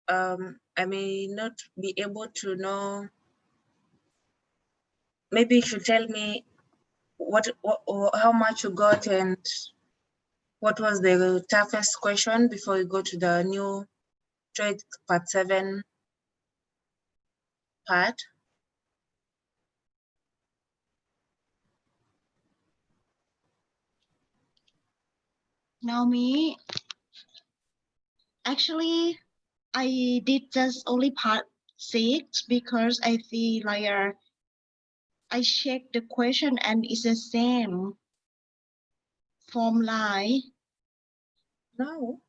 I may not be able to know. Maybe you should tell me what how much you got and what was the toughest question before we go to the new TOEIC Part 7 part. Naomi, actually, I did just only part 6 because I feel like I checked the question and it's the same formula. No.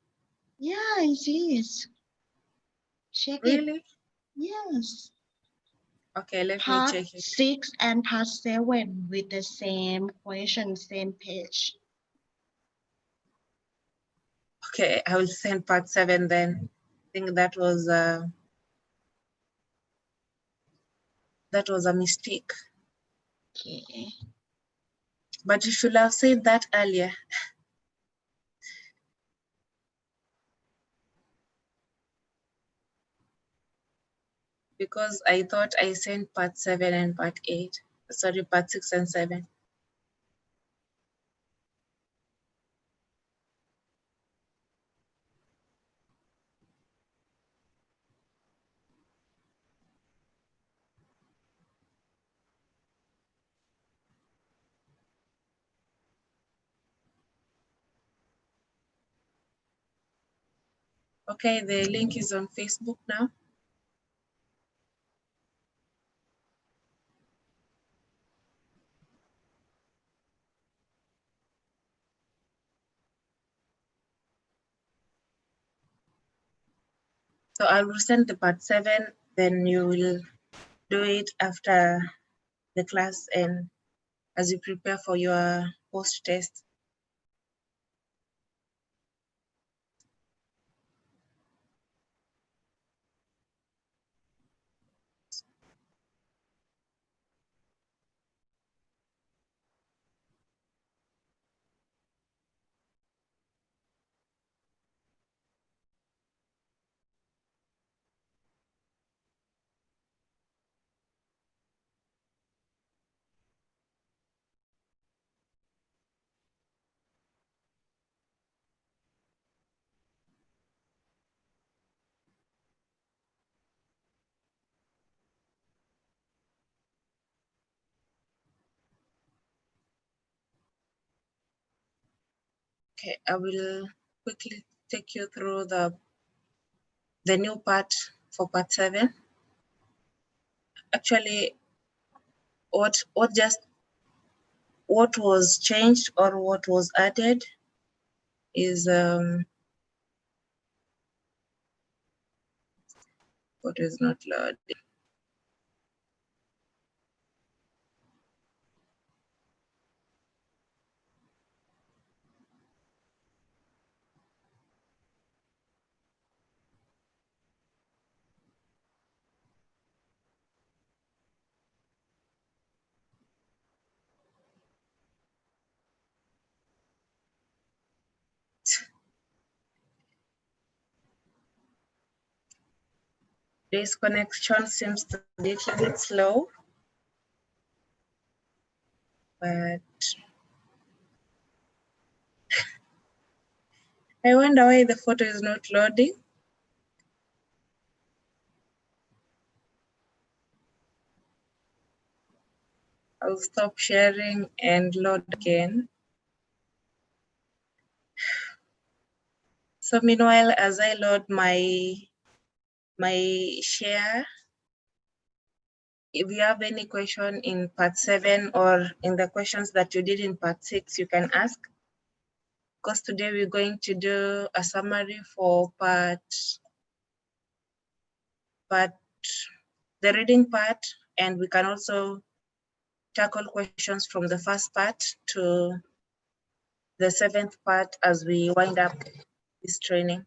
Yeah, it is. Check Really? it. Yes. Okay, let me Part check it. 6 and part 7 with the same question, same page. Okay, I will send part 7 then. I think that was a mistake. Okay. But you should have said that earlier. Because I thought I sent part 7 and part 8. Sorry, part 6 and 7. Okay, the link is on Facebook now. So I will send the part 7, then you will do it after the class and as you prepare for your post-test. Okay, I will quickly take you through the new part for part 7. Actually, what was changed or what was added is what is not loading. This connection seems to be a little bit slow, but I wonder why the photo is not loading. I'll stop sharing and load again. So meanwhile, as I load my share, if you have any question in part 7 or in the questions that you did in part 6, you can ask. Because today we're going to do a summary for the reading part, and we can also tackle questions from the first part to the 7th part as we wind up this training.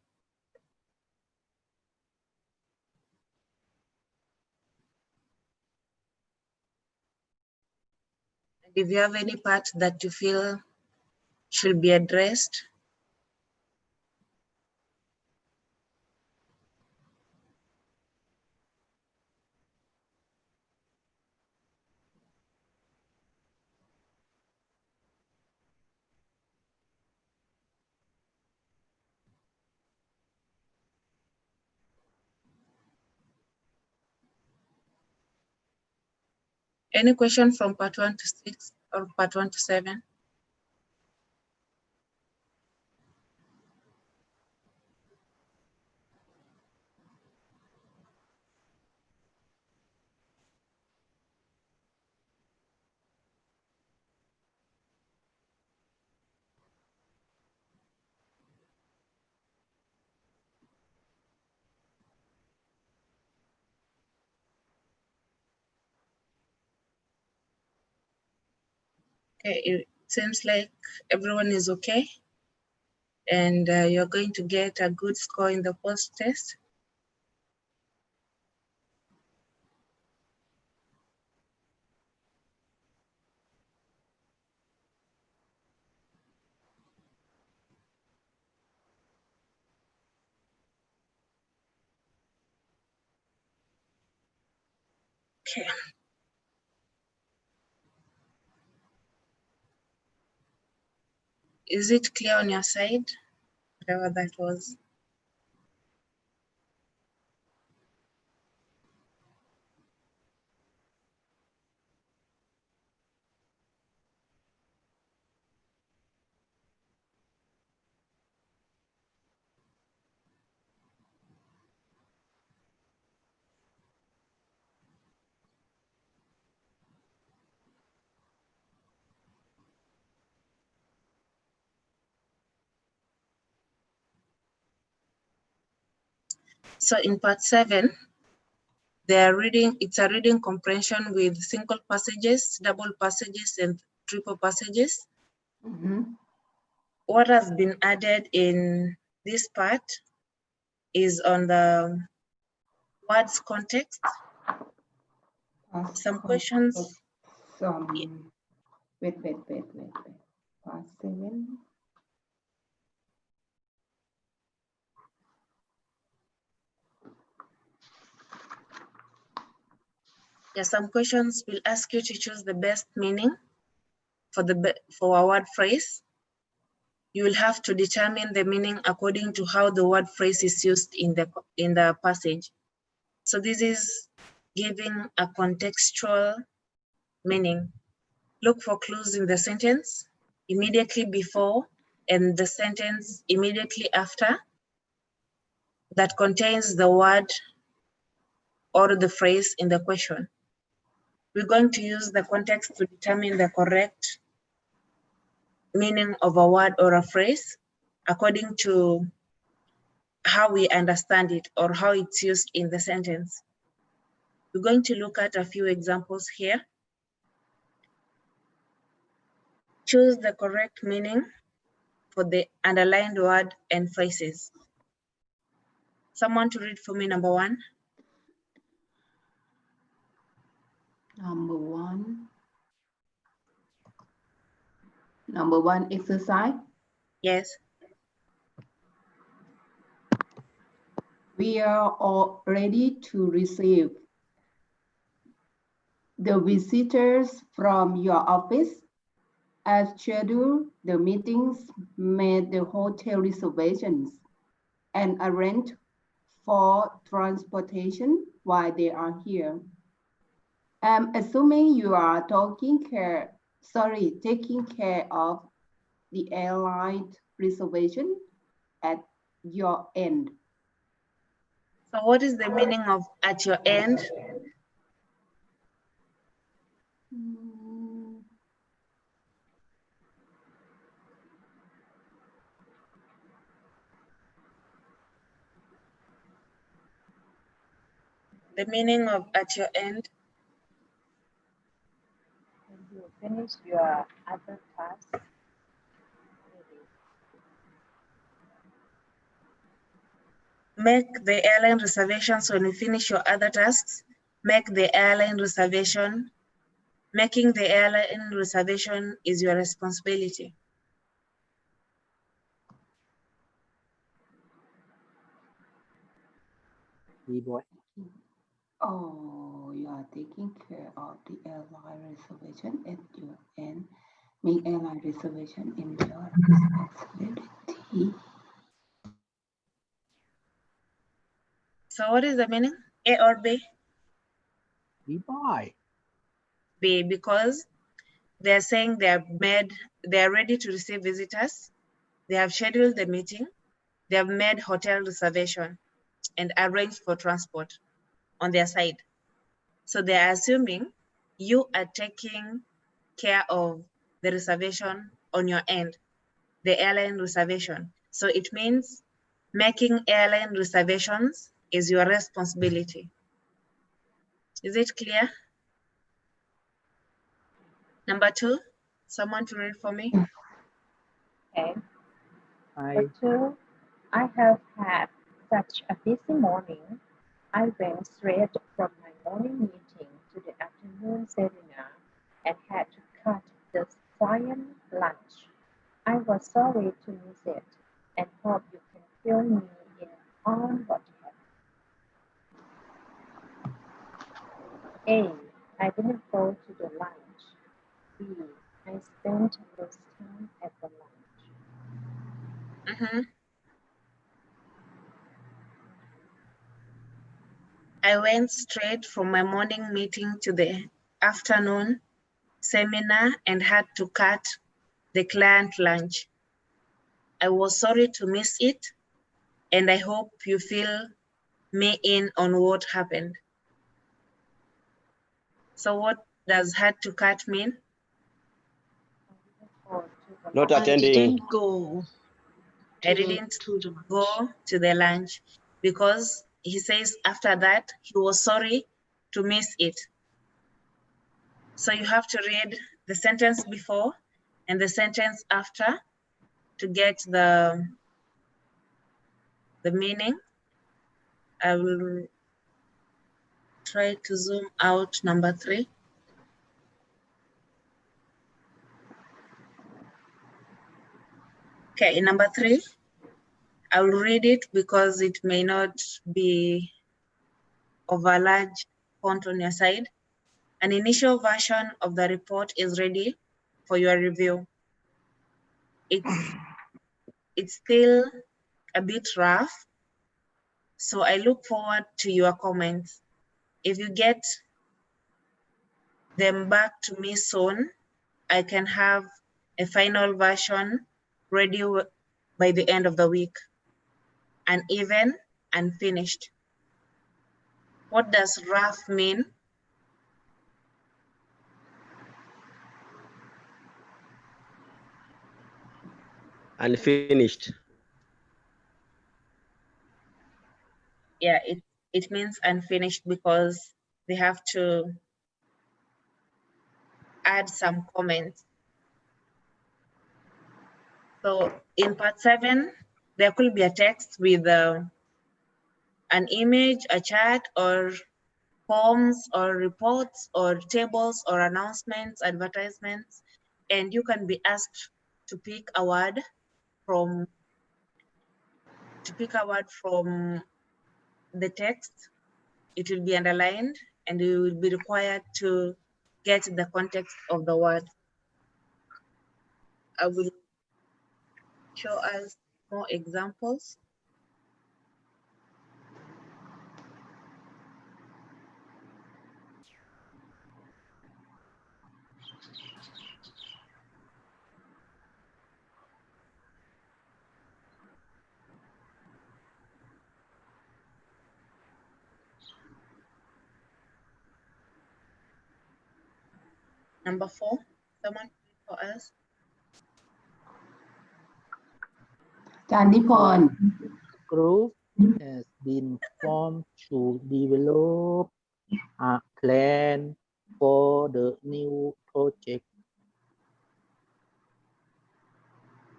And if you have any part that you feel should be addressed, Any question from part 1 to 6 or part 1 to 7? Okay, it seems like everyone is okay, and you're going to get a good score in the post-test. Okay. Is it clear on your side? Whatever that was. So in part 7, it's a reading comprehension with single passages, double passages, and triple passages. What has been added in this part is on the words context. Some questions. Wait. Part 7. Yeah, some questions will ask you to choose the best meaning for a word phrase. You will have to determine the meaning according to how the word phrase is used in the passage. So this is giving a contextual meaning. Look for clues in the sentence immediately before and the sentence immediately after that contains the word or the phrase in the question. We're going to use the context to determine the correct meaning of a word or a phrase according to how we understand it or how it's used in the sentence. We're going to look at a few examples here. Choose the correct meaning for the underlined word and phrases. Someone to read for me number 1. Number one exercise. Yes. We are all ready to receive the visitors from your office. As scheduled, the meetings made the hotel reservations and arranged for transportation while they are here. I'm assuming you are taking care of the airline reservation at your end. So what is the meaning of at your end? The meaning of at your end? When you finish your other tasks. Make the airline reservations when you finish your other tasks. Make the airline reservation. Making the airline reservation is your responsibility. Boy. Oh, you are taking care of the airline reservation at your end. Make airline reservation in your responsibility. So what is the meaning? A or B? Be by. B, because they're saying they're ready to receive visitors. They have scheduled the meeting. They have made hotel reservation and arranged for transport on their side. So they're assuming you are taking care of the reservation on your end, the airline reservation. So it means making airline reservations is your responsibility. Is it clear? Number 2, someone to read for me. Okay. Number 2, I have had such a busy morning. I went straight from my morning meeting to the afternoon seminar and had to cut the client lunch. I was sorry to miss it and hope you can fill me in on what happened. A, I didn't go to the lunch. B, I spent most time at the lunch. I went straight from my morning meeting to the afternoon seminar and had to cut the client lunch. I was sorry to miss it, and I hope you fill me in on what happened. So what does had to cut mean? Not I attending. didn't go. I didn't go to the lunch because he says after that he was sorry to miss it. So you have to read the sentence before and the sentence after to get the meaning. I will try to zoom out number 3. Okay, in number 3, I will read it because it may not be of a large font on your side. An initial version of the report is ready for your review. It's still a bit rough, so I look forward to your comments. If you get them back to me soon, I can have a final version ready by the end of the week, uneven and finished. What does rough mean? Unfinished. Yeah, it means unfinished because they have to add some comments. So in part 7, there could be a text with an image, a chart, or forms, or reports, or tables, or announcements, advertisements, and you can be asked to pick a word from the text. It will be underlined, and you will be required to get the context of the word. I will show us more examples. Number 4, someone for us. อาจารย์นิพนธ์ Group has been formed to develop a plan for the new project.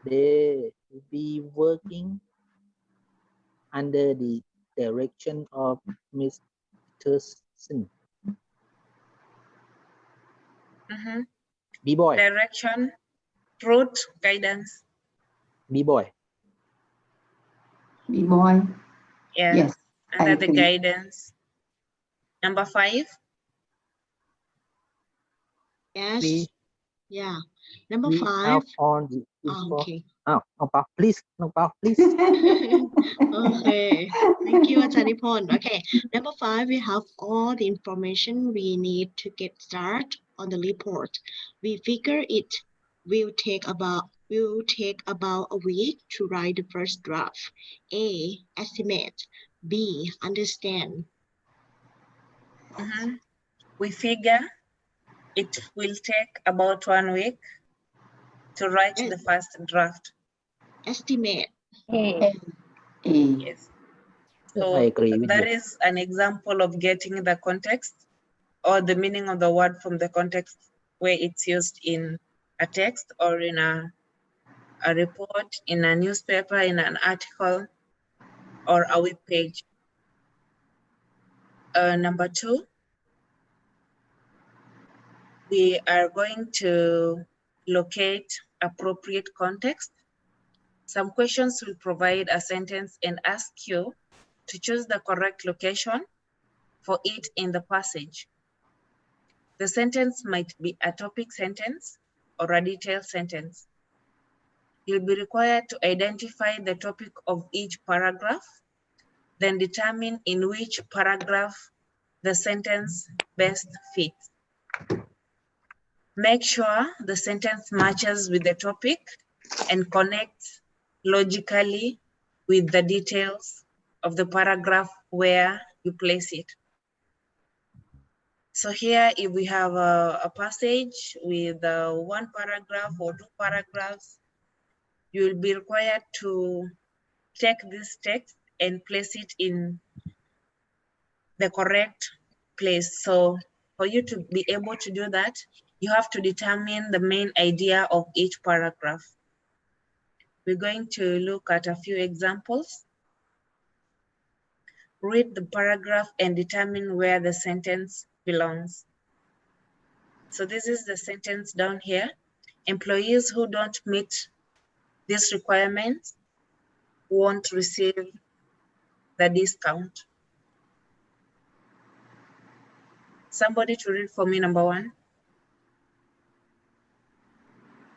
They will be working under the direction of Mr. Sin. B-boy. Direction, route, guidance. B-boy. B-boy Yeah, yes under I the agree. guidance. Number 5. Yes. We, Yeah. Number we 5. have on the info. Okay. Oh, no, please. No, please. Okay. Thank you, Ajanipon. Okay. Number 5, we have all the information we need to get started. on the report. We figure it will take about a week to write the first draft. A. Estimate. B. Understand. We figure it will take about 1 week to write the first draft. Estimate. A. A. Yes. I So agree with that you. is an example of getting the context or the meaning of the word from the context where it's used in a text or in a report, in a newspaper, in an article, or a web page. Number 2, we are going to locate appropriate context. Some questions will provide a sentence and ask you to choose the correct location for it in the passage. The sentence might be a topic sentence or a detailed sentence. You'll be required to identify the topic of each paragraph, then determine in which paragraph the sentence best fits. Make sure the sentence matches with the topic and connects logically with the details of the paragraph where you place it. So here, if we have a passage with 1 paragraph or 2 paragraphs, you will be required to take this text and place it in the correct place. So for you to be able to do that, you have to determine the main idea of each paragraph. We're going to look at a few examples. Read the paragraph and determine where the sentence belongs. So this is the sentence down here. Employees who don't meet these requirements won't receive the discount. Somebody to read for me, number 1.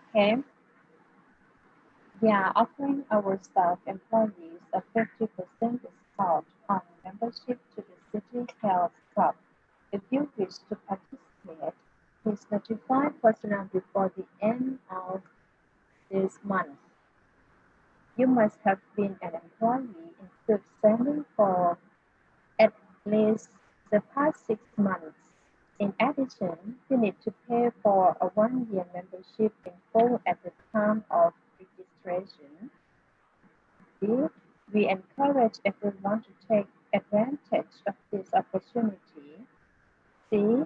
Okay. We are offering our staff employees a 50% discount on membership to the City Health Club. If you wish to participate, please notify personnel before the end of this month. You must have been an employee in good standing for at least the past 6 months. In addition, you need to pay for a 1-year membership in full at the time of registration. We encourage everyone to take advantage of this opportunity. C.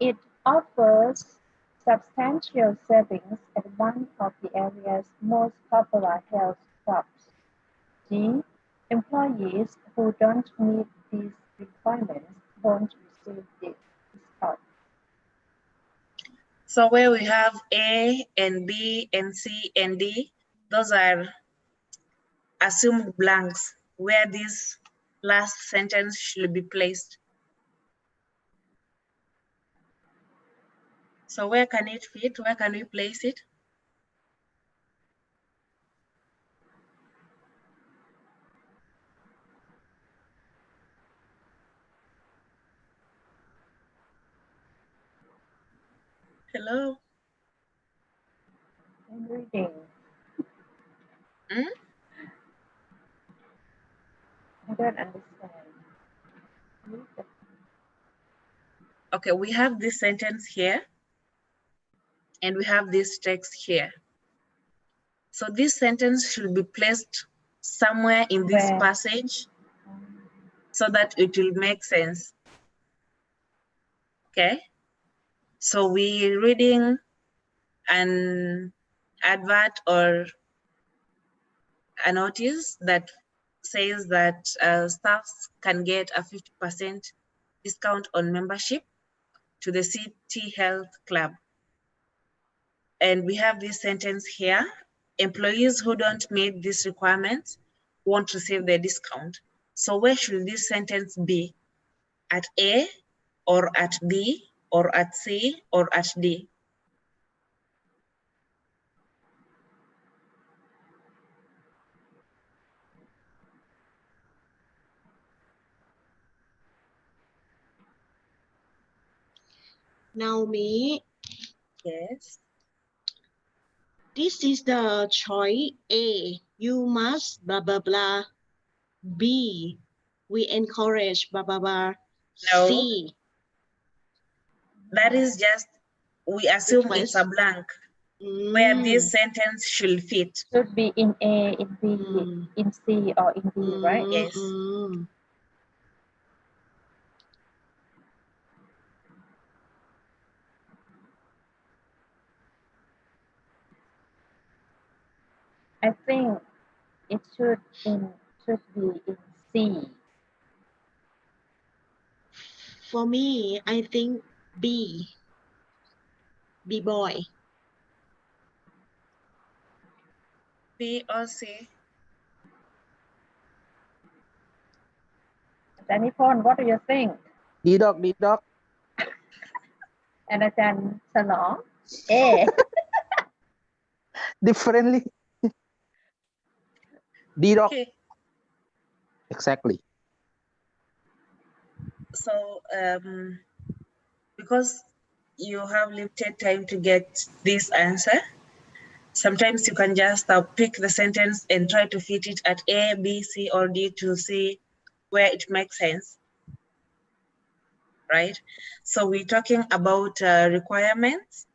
It offers substantial savings at one of the area's most popular health clubs. D. Employees who don't meet these requirements won't receive the discount. So where we have A and B and C and D, those are assumed blanks where this last sentence should be placed. So where can it fit? Where can we place it? Hello? I'm reading. Hmm? I don't understand. Okay, we have this sentence here and we have this text here. So this sentence should be placed somewhere in this Where? passage so that it will make sense. Okay, so we're reading an advert or a notice that says that staffs can get a 50% discount on membership to the City Health Club. And we have this sentence here: employees who don't meet these requirements won't receive the discount. So where should this sentence be? At A, or at B, or at C, or at D? Naomi, Yes. this is the choice A. You must blah blah blah. B. We encourage blah blah blah. No. C. That is just, we assume it's a Request. blank where this Mm. sentence should fit. Should be in A, in B, Mm. in C, or in D, right? Yes. Mm. I think it should be in C. For me, I think B. B boy. B or C. Danipon, what do you think? D dog, D dog. And Ajan Salong? A. Differently. D dog. Okay. Exactly. So because you have limited time to get this answer, sometimes you can just pick the sentence and try to fit it at A, B, C, or D to see where it makes sense, right? So we're talking about requirements,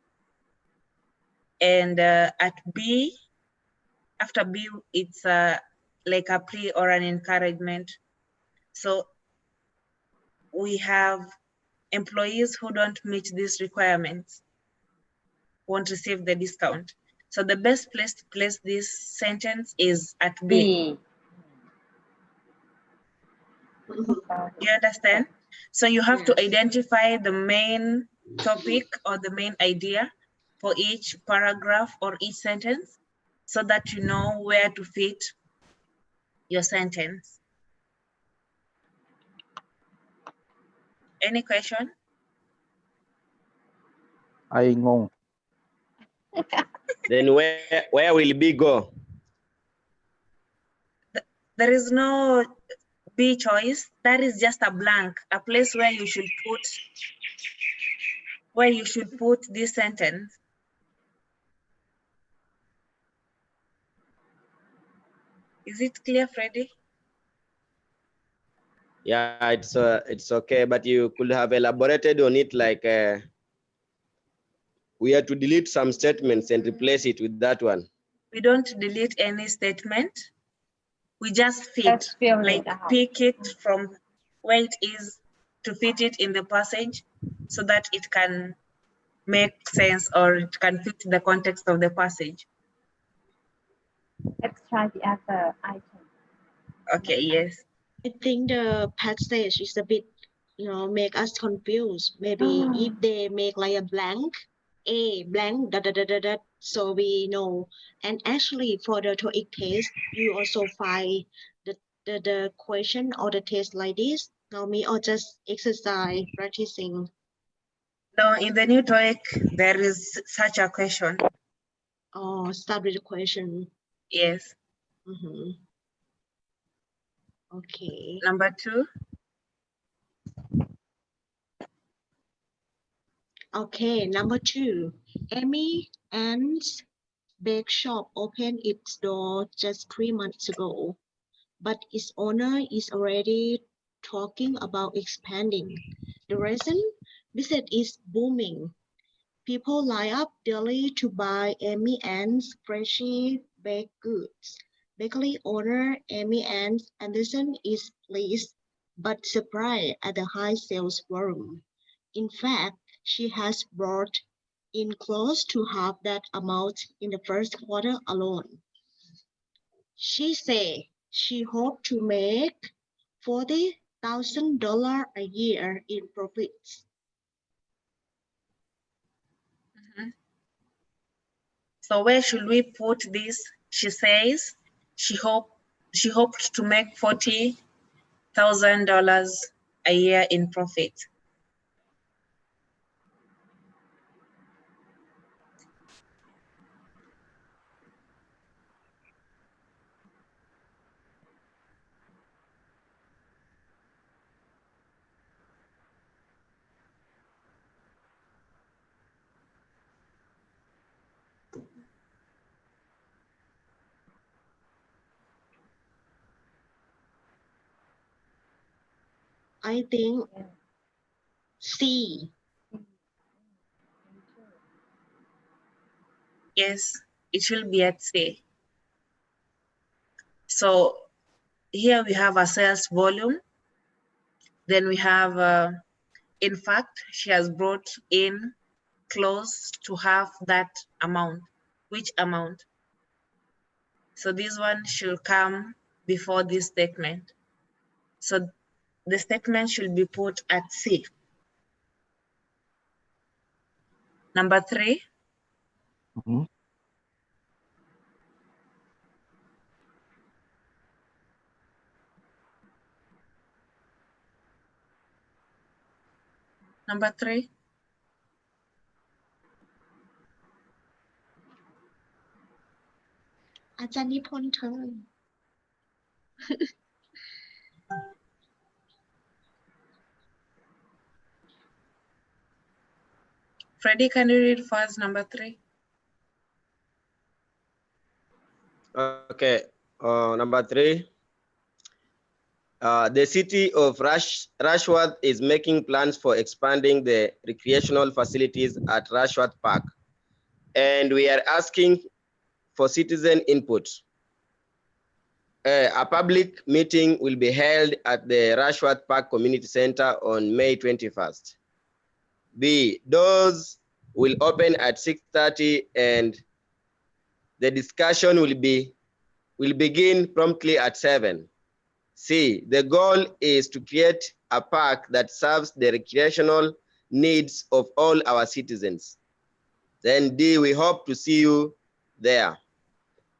and at B, after B, it's like a plea or an encouragement. So we have employees who don't meet these requirements won't receive the discount. So the best place to place this sentence is at B. B. You understand? So you have to Yes. identify the main topic or the main idea for each paragraph or each sentence so that you know where to fit your sentence. Any question? I ngong. Then where will B go? There is no B choice. That is just a blank, a place where you should put this sentence. Is it clear, Freddie? Yeah, it's okay, but you could have elaborated on it, like we have to delete some statements and replace it with that one. We don't delete any statement. We just fit, Let's fill like it out. pick it from where it is to fit it in the passage so that it can make sense or it can fit the context of the passage. Let's try the other item. Okay, yes. I think the passage is a bit, make us confused. Maybe if they make like a blank, A blank, da da da da da, so we know. And actually, for the TOEIC test, you also find the question or the test like this. Now me or just exercise practicing. No, in the new TOEIC, there is such a question. Or start with the question. Yes. Okay. Number 2. Okay, number 2. Amy Ann's bake shop opened its door just 3 months ago, but its owner is already talking about expanding. The reason? Business is booming. People line up daily to buy Amy Ann's freshly baked goods. Bakery owner Amy Ann Anderson is pleased but surprised at the high sales volume. In fact, she has brought in close to half that amount in the first quarter alone. She said she hoped to make $40,000 a year in profits. So where should we put this? She says she hoped to make $40,000 a year in profit. I think Yeah. C. Yes, it will be at C. So here we have a sales volume. Then we have, in fact, she has brought in close to half that amount. Which amount? So this one should come before this statement. So the statement should be put at C. Number 3. Mhm. Number 3. อาจารย์นิพนธ์เชิญ Freddie, can you read first number 3? Okay. Number 3. The city of Rushworth is making plans for expanding the recreational facilities at Rushworth Park, and we are asking for citizen input. A public meeting will be held at the Rushworth Park Community Center on May 21st. B, doors will open at 6:30 and the discussion will begin promptly at 7. C, the goal is to create a park that serves the recreational needs of all our citizens. Then D, we hope to see you there.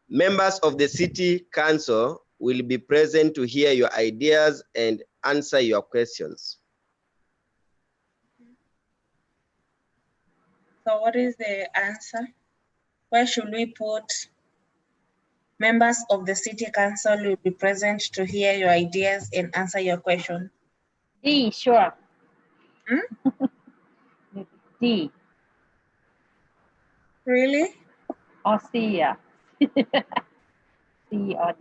Members of the City Council will be present to hear your ideas and answer your questions. So what is the answer? Where should we put members of the city council will be present to hear your ideas and answer your question? D, sure. D Really? or C, yeah. C or D.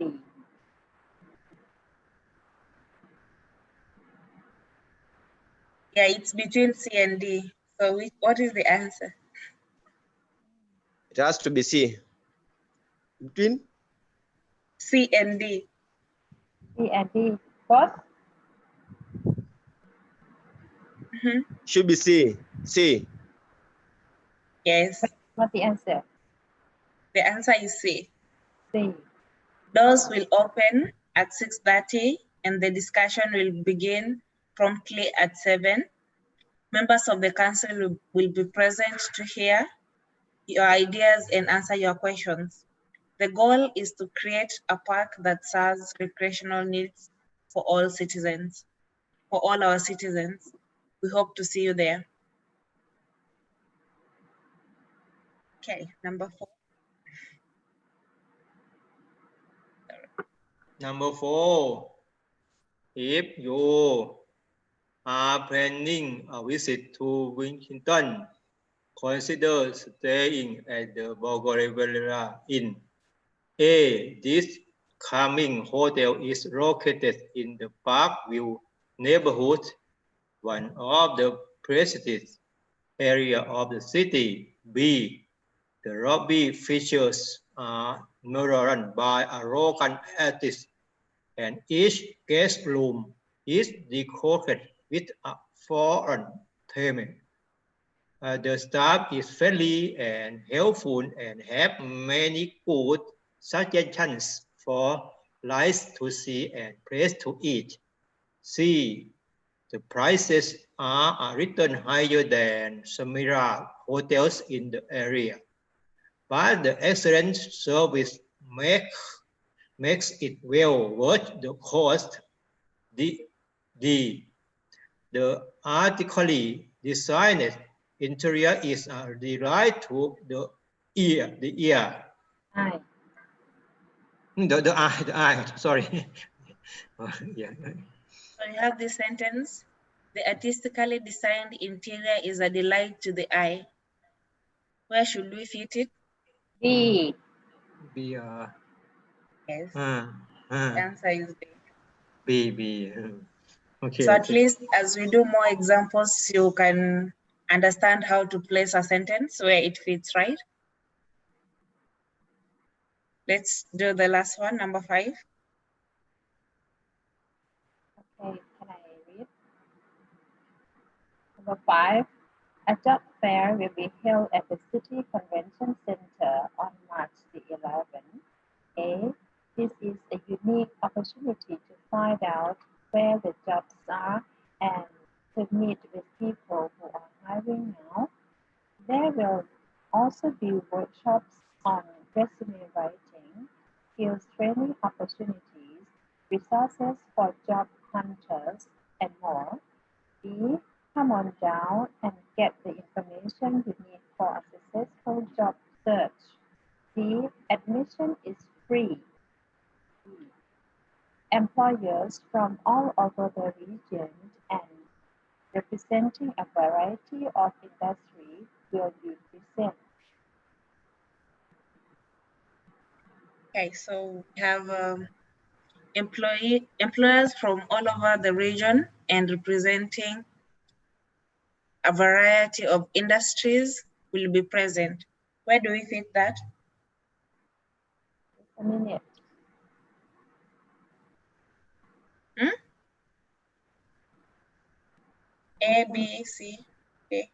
Yeah, it's between C and D. So what is the answer? It has to be C. Between? C and D. C and D. Both? Should be C. C. Yes, What's the answer? the answer is C. C. Doors will open at 6:30 and the discussion will begin promptly at 7. Members of the council will be present to hear your ideas and answer your questions. The goal is to create a park that serves recreational needs for all citizens, for all our citizens. We hope to see you there. Okay, number 4. Number 4, if you are planning a visit to Washington, consider staying at the Bulgaria Inn. A, this calming hotel is located in the Parkview neighborhood, one of the prestigious areas of the city. B, the lobby features are run by a local artist, and each guest room is decorated with a foreign theme. The staff is friendly and helpful and have many good suggestions for lights to see and place to eat. C, the prices are a little higher than similar hotels in the area, but the excellent service makes it well worth the cost. The artistically designed interior is a delight to the ear. I. The eye. Sorry. Yeah. So you have this sentence. The artistically designed interior is a delight to the eye. Where should we fit it? D. B. Yes, the answer is B. B. Okay. So at Okay. least as we do more examples, you can understand how to place a sentence where it fits, right? Let's do the last one, number 5. Okay, can I read? Number 5. A job fair will be held at the City Convention Center on March the 11th. A. This is a unique opportunity to find out where the jobs are and to meet with people who are hiring now. There will also be workshops on resume writing, skills training opportunities, resources for job hunters, and more. B. Come on down and get the information you need for a successful job search. C. Admission is free. D. Employers from all over the region and representing a variety of industries will be present. Okay, so we have employers from all over the region and representing a variety of industries will be present. Where do we fit that? Just a minute. A, B, C, D.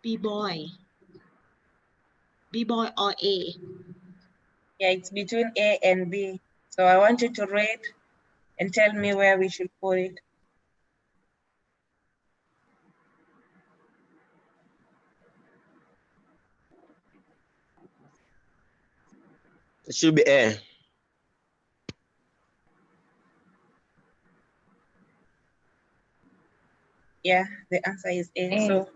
B-boy. B-boy or A? Yeah, it's between A and B. So I want you to read and tell me where we should put it. It should be A. Yeah, the answer is A. A. So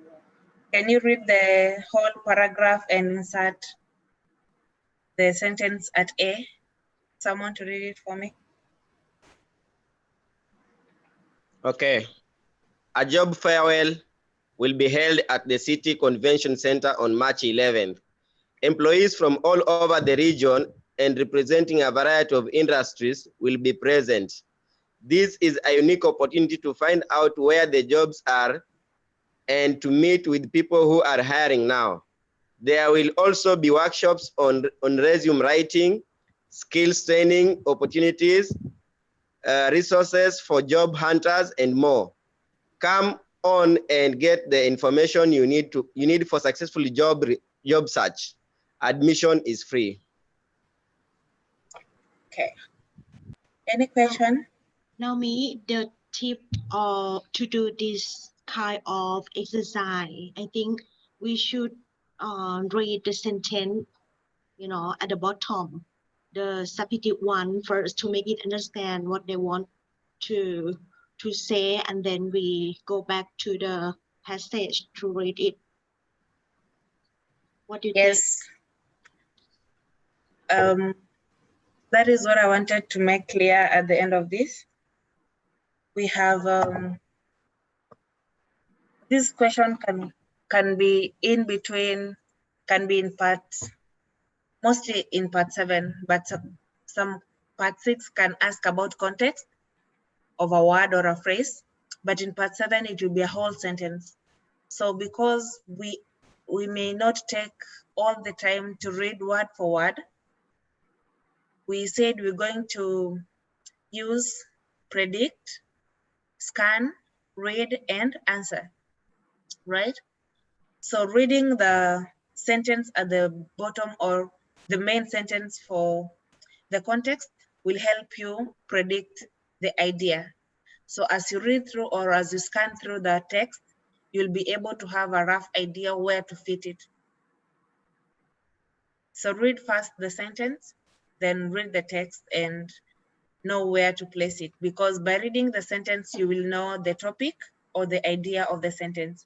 can you read the whole paragraph and insert the sentence at A? Someone to read it for me. Okay. A job farewell will be held at the City Convention Center on March 11th. Employees from all over the region and representing a variety of industries will be present. This is a unique opportunity to find out where the jobs are and to meet with people who are hiring now. There will also be workshops on resume writing, skills training opportunities, resources for job hunters, and more. Come on and get the information you need for successful job search. Admission is free. Okay. Any question? Now, the tip to do this kind of exercise, I think we should read the sentence, at the bottom, the subjective one first to make it understand what they want to say, and then we go back to the passage to read it. What do you think? Yes. That is what I wanted to make clear at the end of this. We have this question can be in between, can be in parts, mostly in part 7, but some part 6 can ask about context of a word or a phrase, but in part 7 it will be a whole sentence. So because we may not take all the time to read word for word, we said we're going to use predict, scan, read, and answer, right? So reading the sentence at the bottom or the main sentence for the context will help you predict the idea. So as you read through or as you scan through the text, you'll be able to have a rough idea where to fit it. So read first the sentence, then read the text and know where to place it, because by reading the sentence, you will know the topic or the idea of the sentence,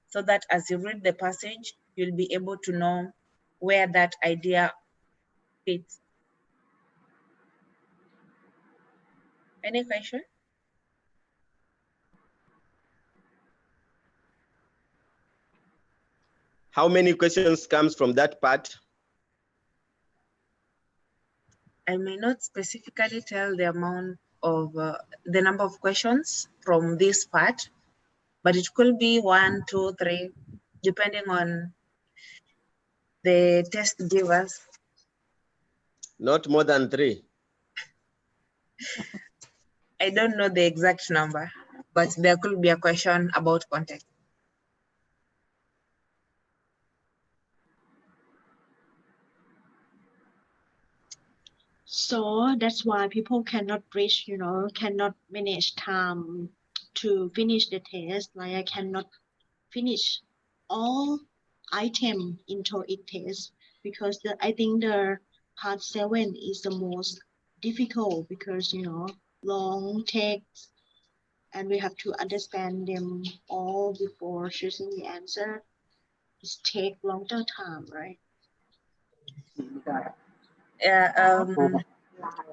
so that as you read the passage, you'll be able to know where that idea fits. Any question? How many questions comes from that part? I may not specifically tell the amount of the number of questions from this part, but it could be 1, 2, 3, depending on the test givers. Not more than 3. I don't know the exact number, but there could be a question about context. So that's why people cannot reach, cannot manage time to finish the test. Like I cannot finish all item in TOEIC test because I think the part 7 is the most difficult because long text and we have to understand them all before choosing the answer. It take longer time, right?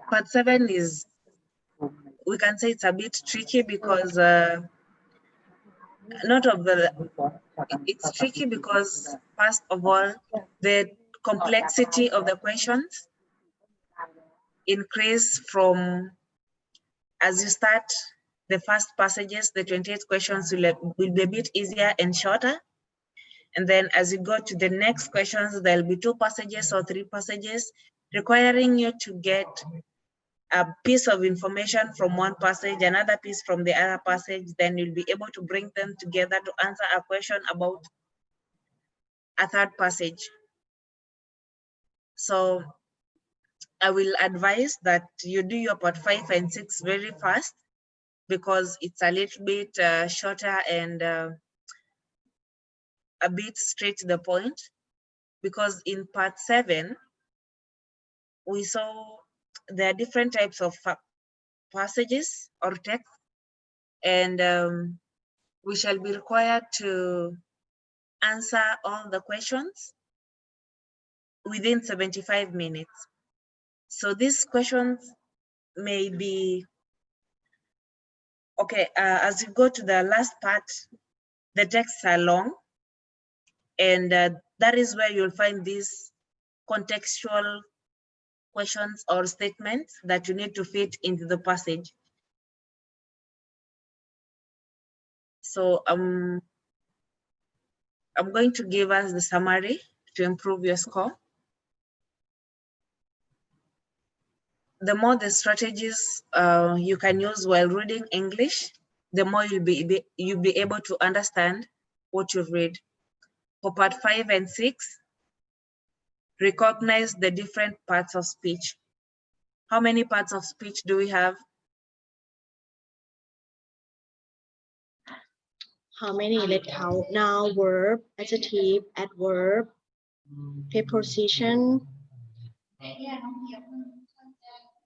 Part 7 is, we can say it's a bit tricky because it's tricky because first of all, the complexity of the questions increase from, as you start the first passages, the 28 questions will be a bit easier and shorter. And then as you go to the next questions, there'll be 2 passages or 3 passages requiring you to get a piece of information from one passage, another piece from the other passage, then you'll be able to bring them together to answer a question about a third passage. So I will advise that you do your part 5 and 6 very fast because it's a little bit shorter and a bit straight to the point. Because in part 7, we saw there are different types of passages or text, and we shall be required to answer all the questions within 75 minutes. So these questions may be, okay, as you go to the last part, the texts are long, and that is where you'll find these contextual questions or statements that you need to fit into the passage. So I'm going to give us the summary to improve your score. The more the strategies you can use while reading English, the more you'll be able to understand what you read. For part 5 and 6, recognize the different parts of speech. How many parts of speech do we have? How many? Let's count. Noun, verb, adjective, adverb, preposition.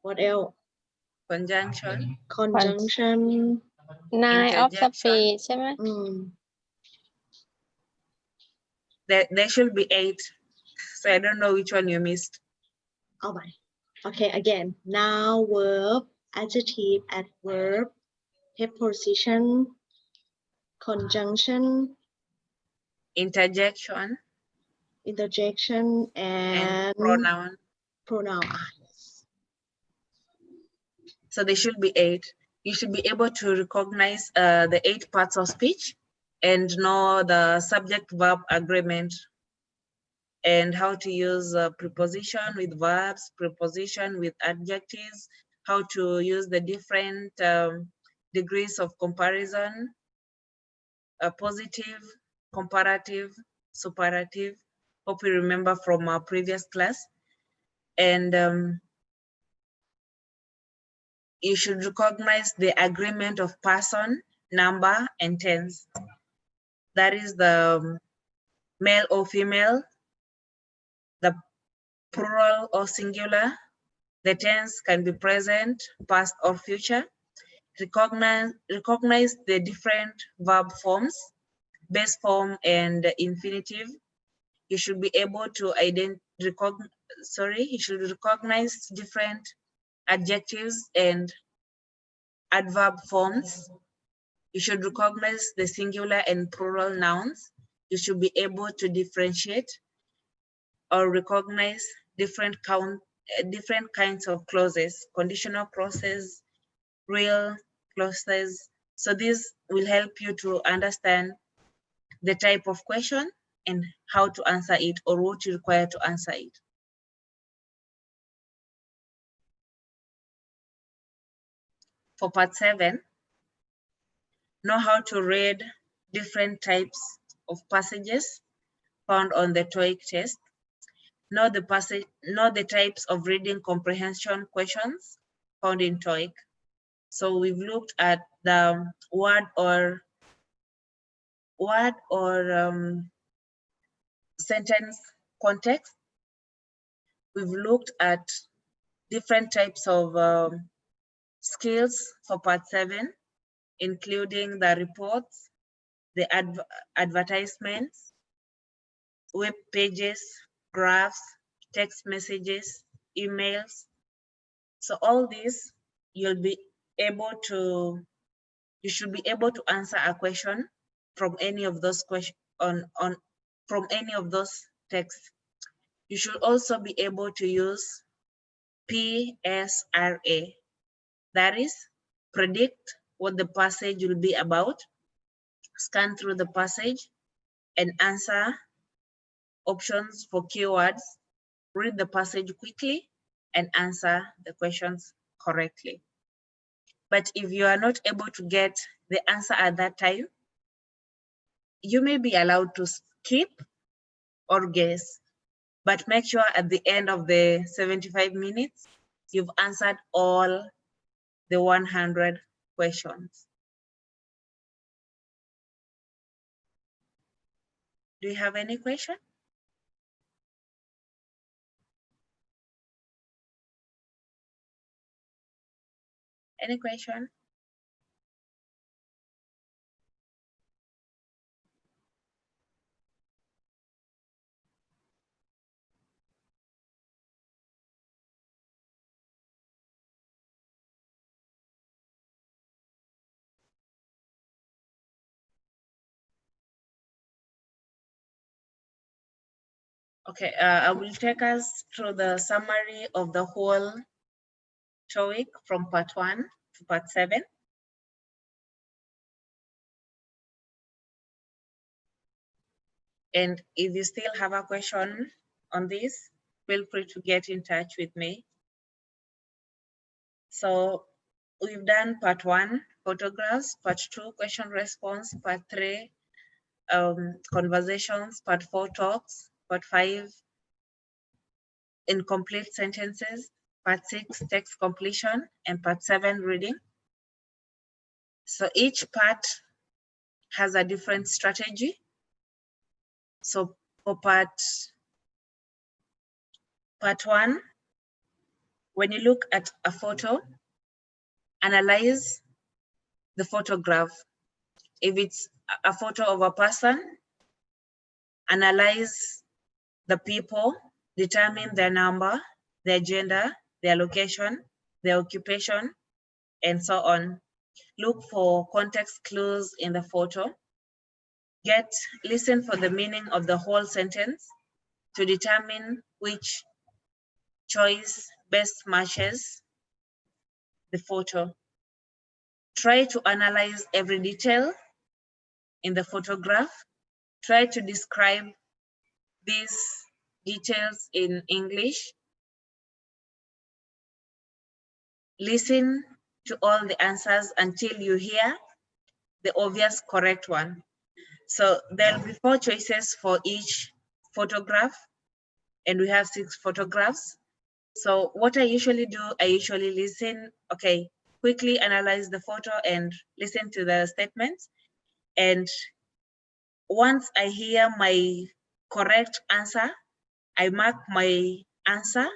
What else? Conjunction. Conjunction. 9 of Interjection. speech ใช่ไหม There should be 8. So I don't know which one you missed. Oh my. Okay, again. Noun, verb, adjective, adverb, preposition, conjunction, Interjection. interjection, and pronoun. Pronoun. So there should be 8. You should be able to recognize the 8 parts of speech and know the subject-verb agreement and how to use preposition with verbs, preposition with adjectives, how to use the different degrees of comparison, positive, comparative, superlative. Hope you remember from our previous class. And you should recognize the agreement of person, number, and tense. That is the male or female, the plural or singular. The tense can be present, past, or future. Recognize the different verb forms, base form, and infinitive. You should be able to recognize different adjectives and adverb forms. You should recognize the singular and plural nouns. You should be able to differentiate or recognize different different kinds of clauses, conditional clauses, real clauses. So this will help you to understand the type of question and how to answer it or what you require to answer it. For part 7, know how to read different types of passages found on the TOEIC test. Know the types of reading comprehension questions found in TOEIC. So we've looked at the word or sentence context. We've looked at different types of skills for part 7, including the reports, the advertisements, web pages, graphs, text messages, emails. So all these you should be able to answer a question from any of those from any of those texts. You should also be able to use PSRA, that is, predict what the passage will be about, scan through the passage, and answer options for keywords, read the passage quickly, and answer the questions correctly. But if you are not able to get the answer at that time, you may be allowed to skip or guess, but make sure at the end of the 75 minutes, you've answered all the 100 questions. Do you have any question? Any question? Okay, I will take us through the summary of the whole TOEIC from part 1 to part 7. And if you still have a question on this, feel free to get in touch with me. So we've done part 1, photographs, part 2, question response, part 3, conversations, part 4, talks, part 5, incomplete sentences, part 6, text completion, and part 7, reading. So each part has a different strategy. So for part 1, when you look at a photo, analyze the photograph. If it's a photo of a person, analyze the people, determine their number, their gender, their location, their occupation, and so on. Look for context clues in the photo. Listen for the meaning of the whole sentence to determine which choice best matches the photo. Try to analyze every detail in the photograph. Try to describe these details in English. Listen to all the answers until you hear the obvious correct one. So there will be 4 choices for each photograph, and we have 6 photographs. So what I usually do, I usually listen, okay, quickly analyze the photo and listen to the statements. And once I hear my correct answer, I mark my answer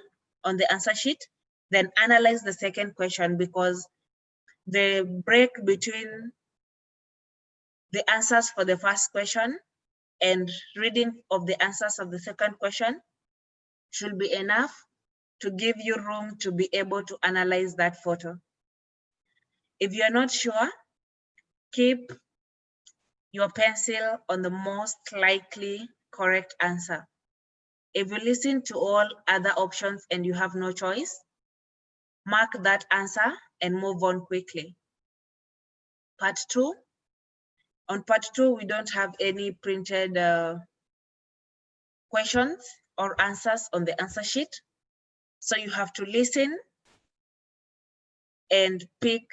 on the answer sheet, then analyze the second question, because the break between the answers for the first question and reading of the answers of the second question should be enough to give you room to be able to analyze that photo. If you're not sure, keep your pencil on the most likely correct answer. If you listen to all other options and you have no choice, mark that answer and move on quickly. Part 2. On part 2, we don't have any printed questions or answers on the answer sheet. So you have to listen and pick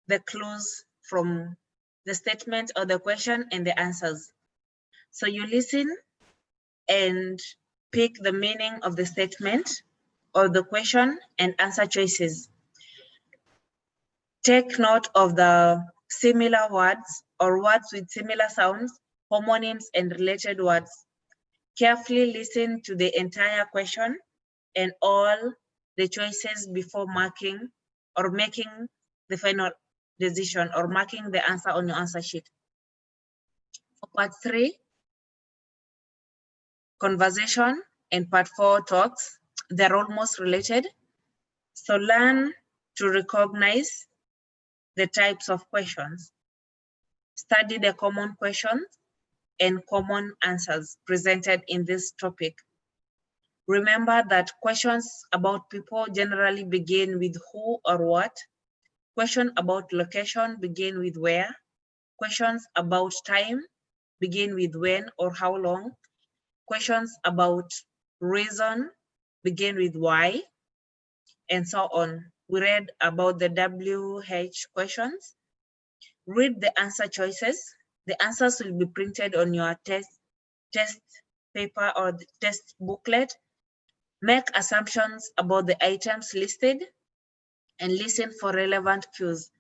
the clues from the statement or the question and the answers. So you listen and pick the meaning of the statement or the question and answer choices. Take note of the similar words or words with similar sounds, homonyms, and related words. Carefully listen to the entire question and all the choices before marking or making the final decision or marking the answer on your answer sheet. For part 3, conversation, and part 4, talks, they're almost related. So learn to recognize the types of questions. Study the common questions and common answers presented in this topic. Remember that questions about people generally begin with who or what. Questions about location begin with where. Questions about time begin with when or how long. Questions about reason begin with why, and so on. We read about the WH questions. Read the answer choices. The answers will be printed on your test paper or the test booklet. Make assumptions about the items listed and listen for relevant cues.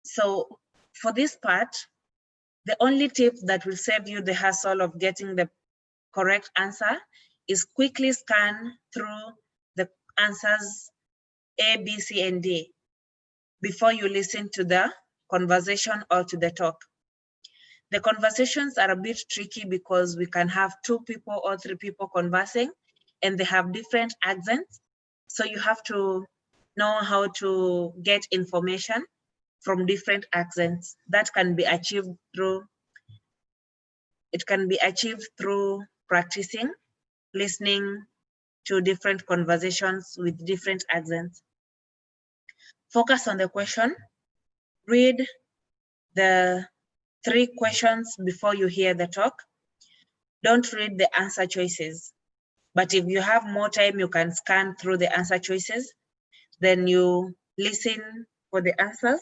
So for this part, the only tip that will save you the hassle of getting the correct answer is quickly scan through the answers A, B, C, and D before you listen to the conversation or to the talk. The conversations are a bit tricky because we can have 2 people or 3 people conversing and they have different accents. So you have to know how to get information from different accents. That can be achieved through, practicing, listening to different conversations with different accents. Focus on the question. Read the 3 questions before you hear the talk. Don't read the answer choices. But if you have more time, you can scan through the answer choices. Then you listen for the answers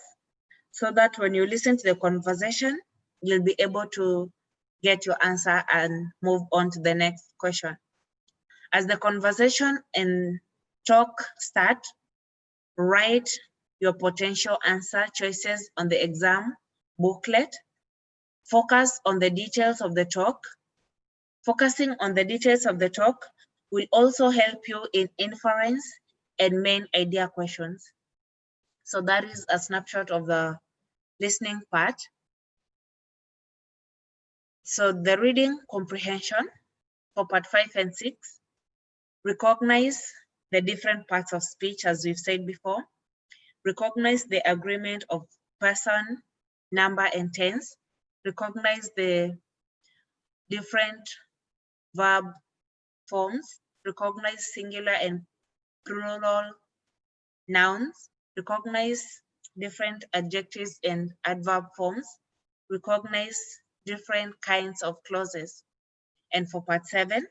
so that when you listen to the conversation, you'll be able to get your answer and move on to the next question. As the conversation and talk start, write your potential answer choices on the exam booklet. Focus on the details of the talk. Focusing on the details of the talk will also help you in inference and main idea questions. So that is a snapshot of the listening part. So the reading comprehension for part 5 and 6, recognize the different parts of speech as we've said before. Recognize the agreement of person, number, and tense. Recognize the different verb forms. Recognize singular and plural nouns. Recognize different adjectives and adverb forms. Recognize different kinds of clauses. And for part 7,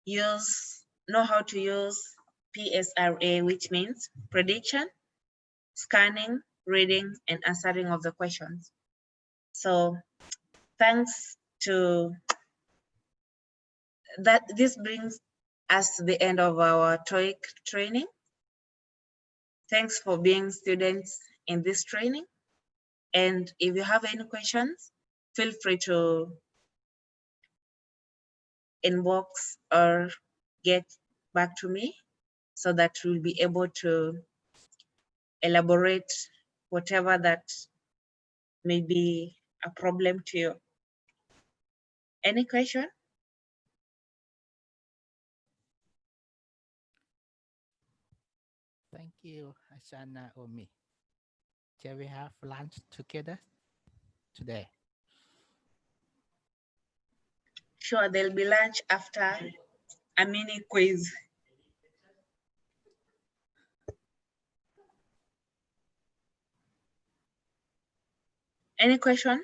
know how to use PSRA, which means prediction, scanning, reading, and answering of the questions. So thanks to that, this brings us to the end of our TOEIC training. Thanks for being students in this training. And if you have any questions, feel free to inbox or get back to me so that we'll be able to elaborate whatever that may be a problem to you. Any question? Thank you, Asana Omi. Shall we have lunch together today? Sure, there'll be lunch after a mini quiz. Any question?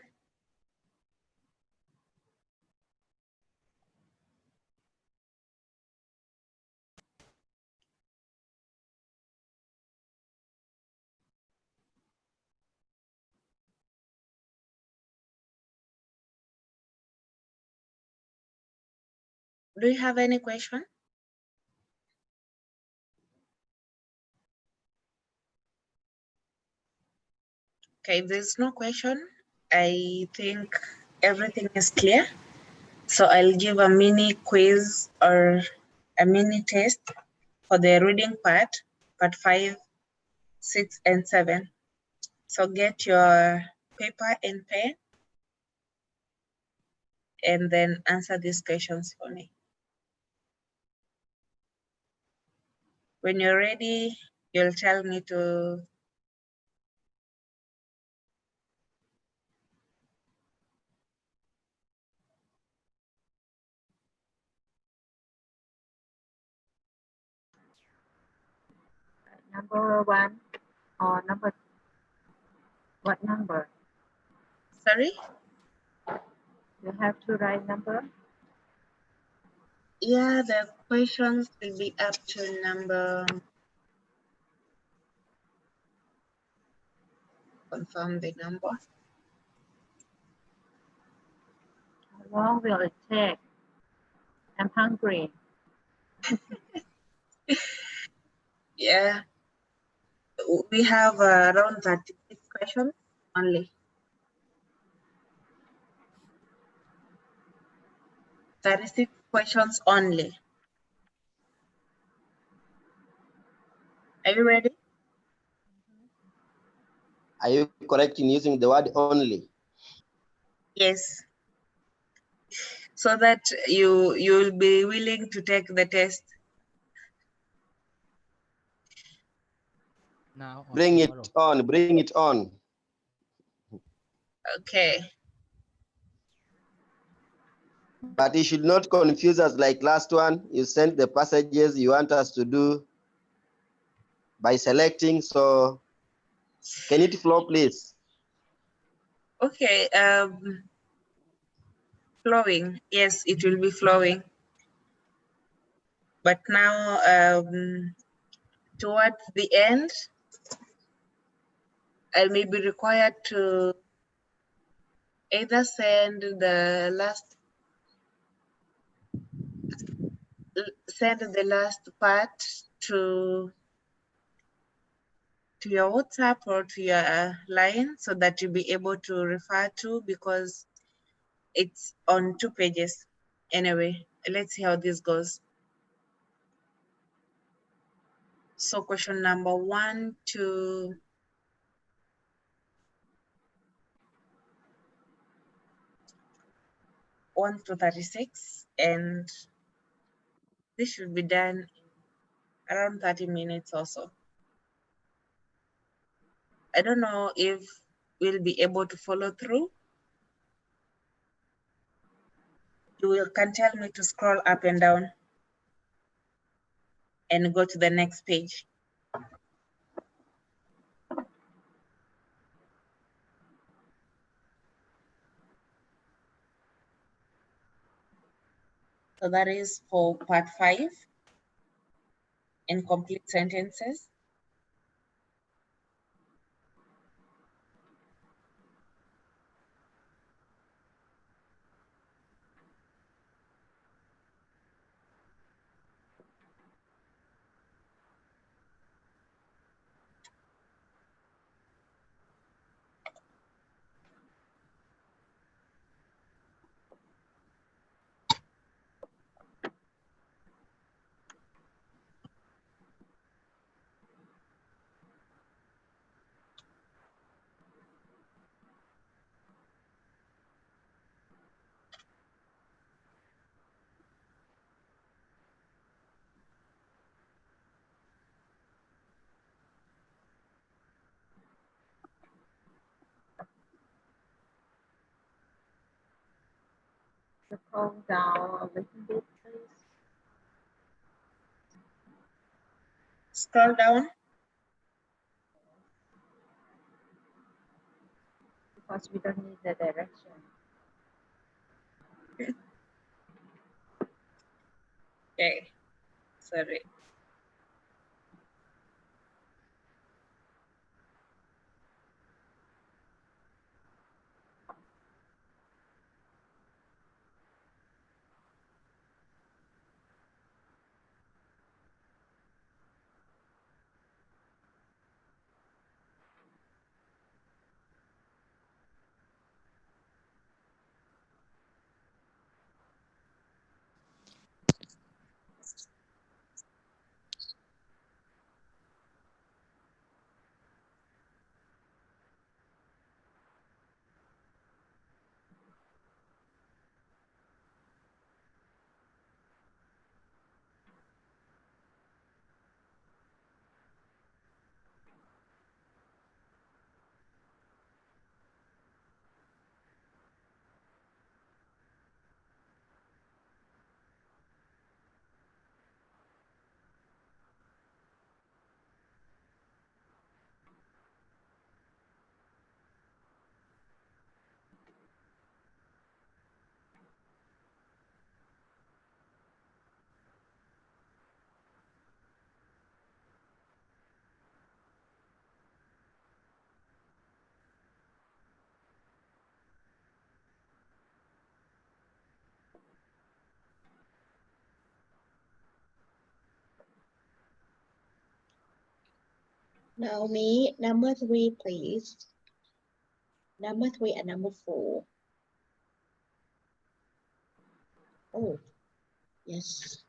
Do you have any question? Okay, if there's no question, I think everything is clear. So I'll give a mini quiz or a mini test for the reading part 5, 6, and 7. So get your paper and pen and then answer these questions for me. When you're ready, you'll tell me to. Number 1 or what number? Sorry? You have to write number. Yeah, the questions will be up to number. Confirm the number. How long will it take? I'm hungry. Yeah, we have around 36 questions only. 36 questions only. Are you ready? Are you correct in using the word only? Yes. So that you'll be willing to take the test. Now or Bring tomorrow? it on, bring it on. Okay. But you should not confuse us like last one. You sent the passages you want us to do by selecting. So can it flow, please? Okay. Flowing. Yes, it will be flowing. But now, towards the end, I may be required to either send the last part to your WhatsApp or to your line so that you'll be able to refer to, because it's on 2 pages. Anyway, let's see how this goes. So question number 1 to 36, and this should be done in around 30 minutes or so. I don't know if we'll be able to follow through. You can tell me to scroll up and down and go to the next page. So that is for part 5, incomplete sentences. Scroll down a little bit, please. Scroll down. Because we don't need the direction. Okay. Sorry. Naomi, number 3, please. Number 3 and number 4. Oh, yes.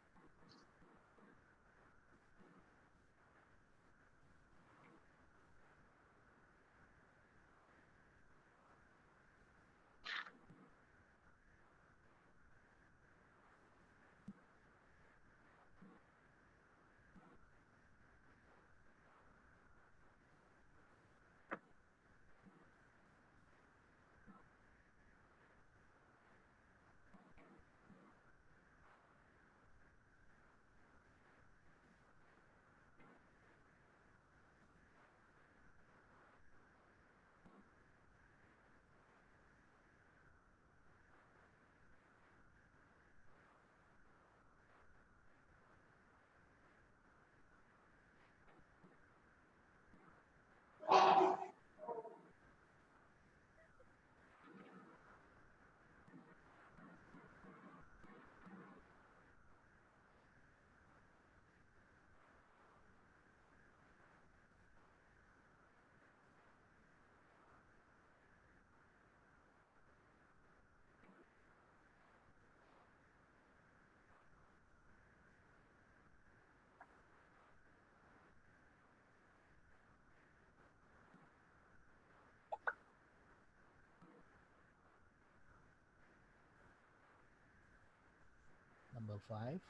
Number 5,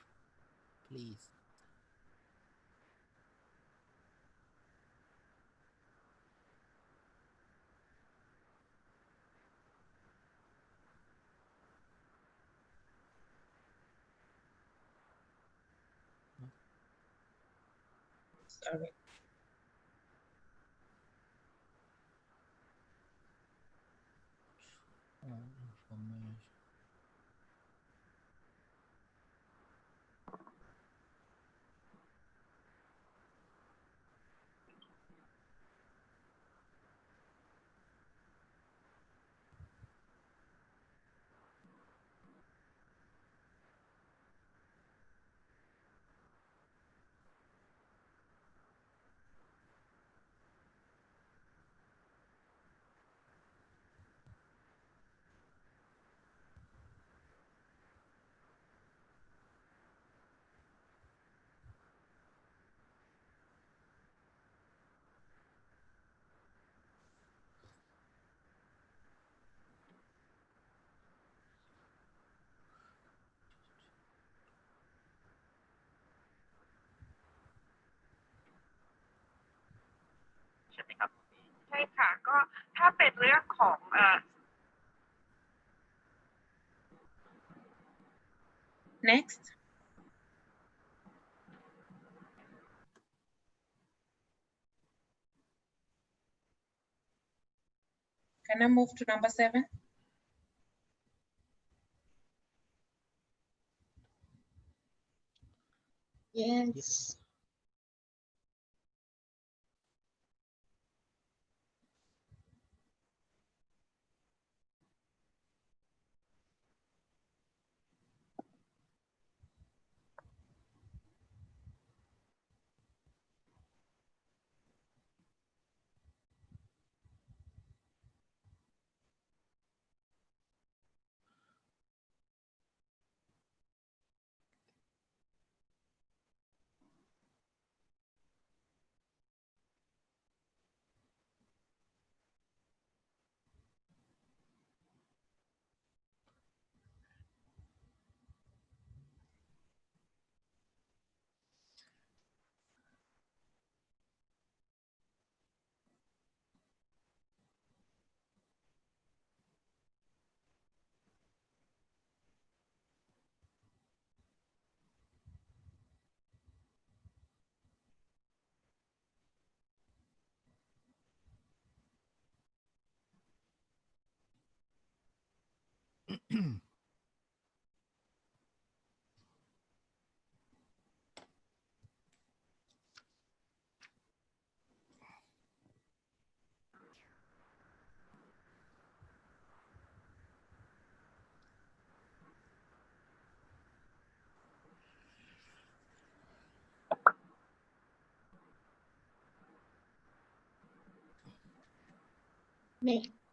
please. Sorry. Information.ใช่ไหมครับใช่ค่ะก็ถ้าเป็นเรื่องของ Next. Can I move to number 7? Yes.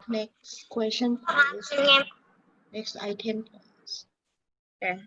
Next question, please. Next item, please. Okay.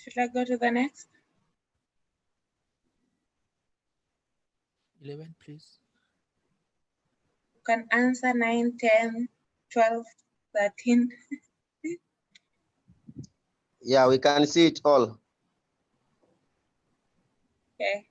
Should I go to the next? 11, please. You can answer 9, 10, 12, 13. Yeah, we can see it all. Okay.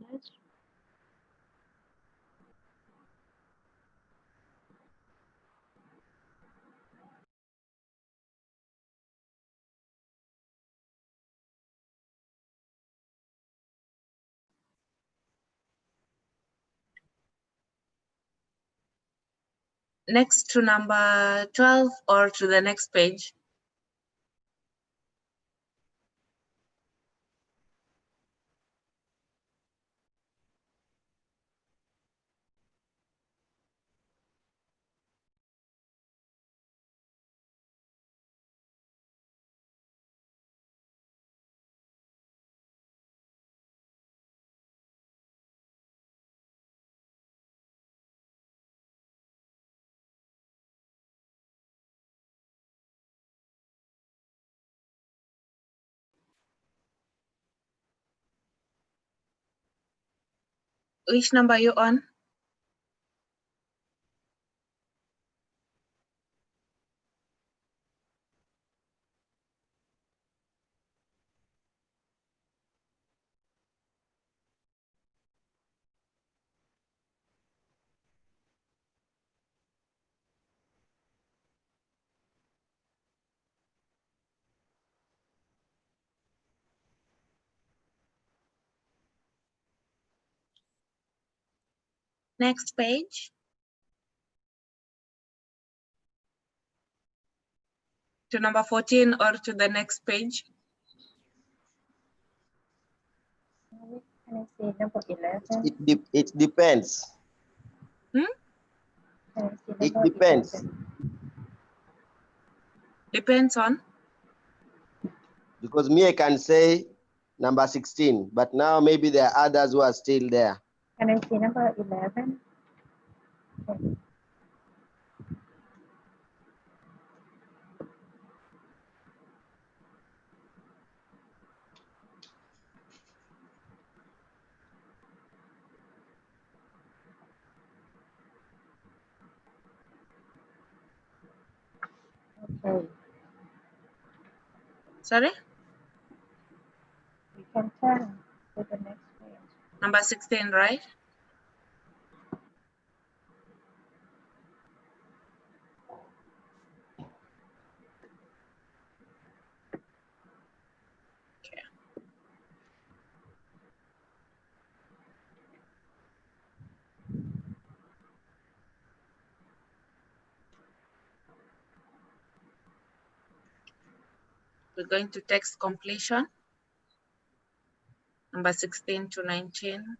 English. Next to number 12 or to the next page. Which number are you on? Next page. To number 14 or to the next page. Can I see number 11? It depends. Hmm? Can I see It number depends. 11? Depends on. Because me, I can say number 16, but now maybe there are others who are still there. Can I see number 11? Okay, Sorry? we can turn to the next page. Number 16, right? Okay. We're going to text completion. Number 16 to 19.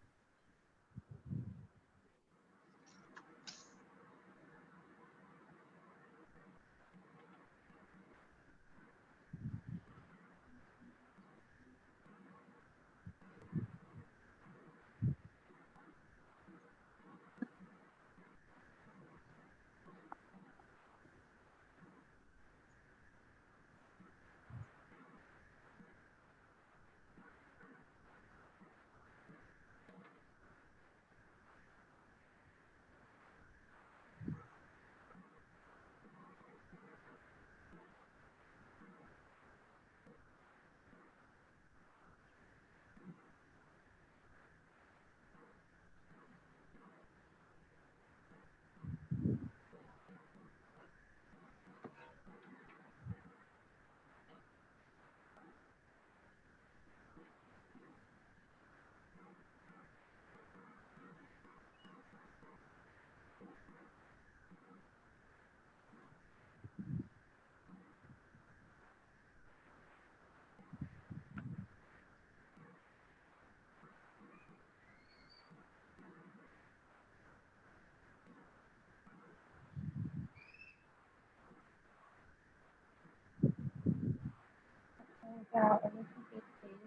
And a little bit is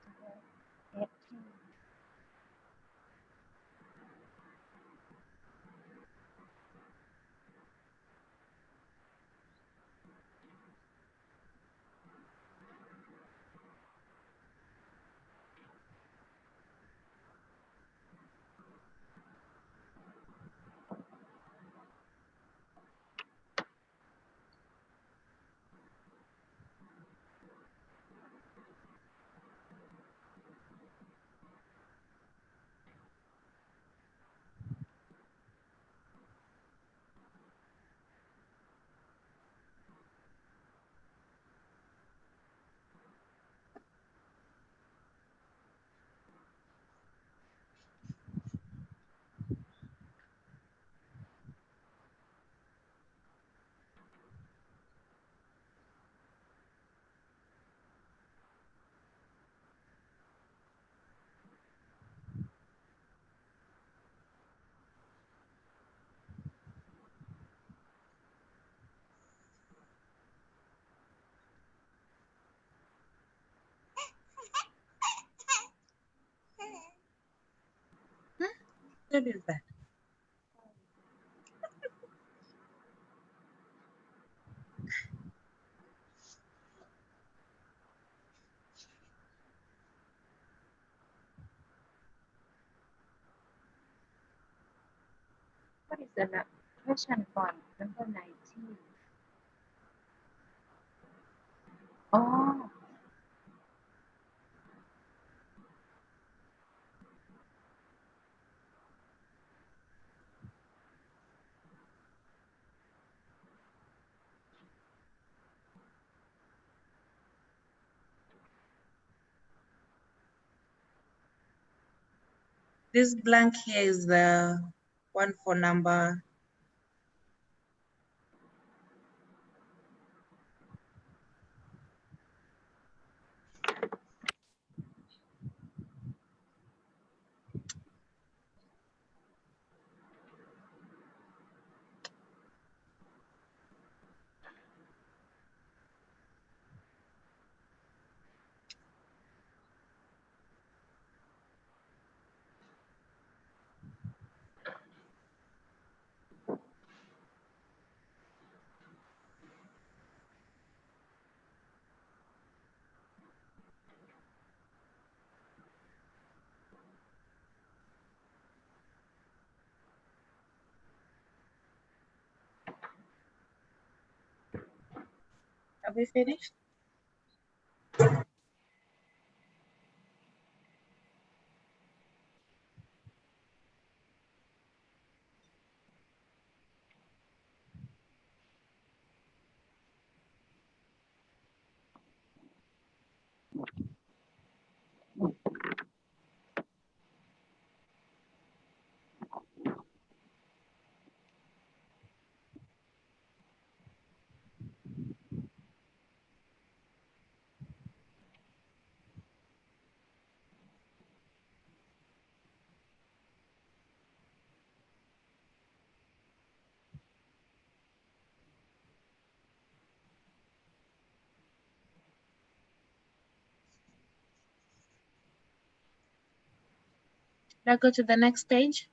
number 18. method is that? What is the question for number 19? Oh, This blank here is the one for number. Have we finished? Now go to the next page.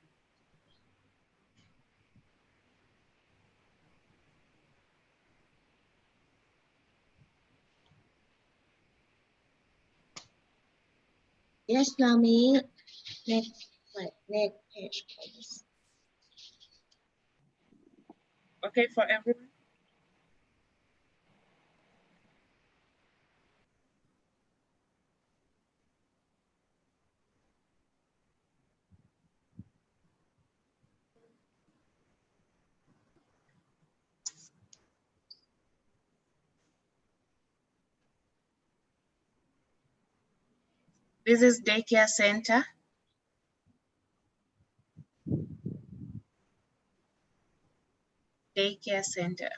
Yes, mommy. Next, next page, please. Okay, for everyone. This is daycare center. Daycare center.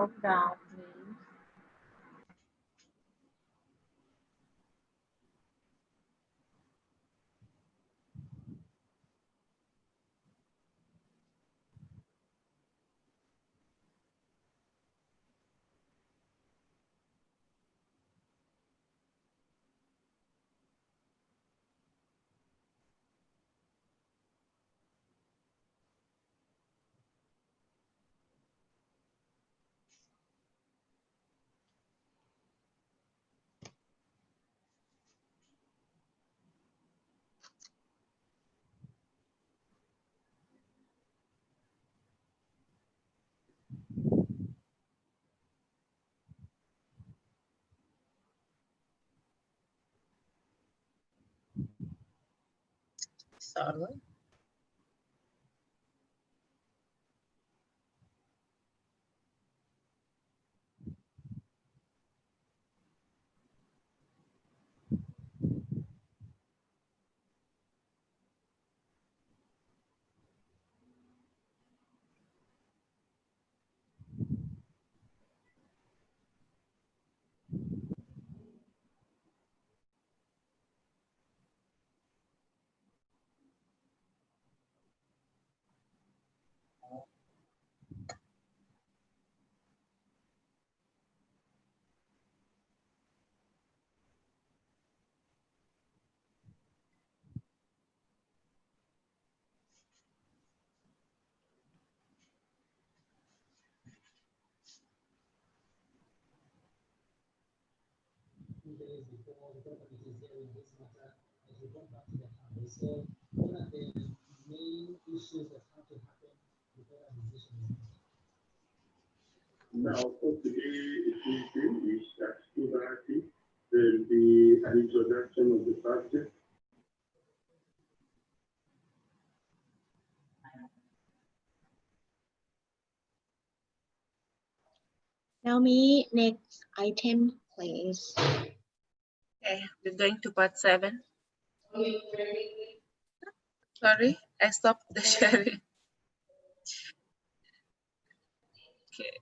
scroll down, please. Sorry. Now, for today's meeting is at 2:30. There will be an introduction of the subject. Now me, next item, please. Okay, we're going to part 7. Sorry, I stopped the sharing. Okay.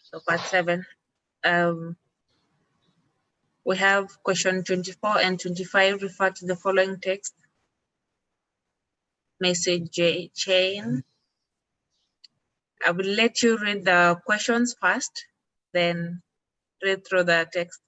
So part 7. We have question 24 and 25 refer to the following text. Message chain. I will let you read the questions first, then read through the text.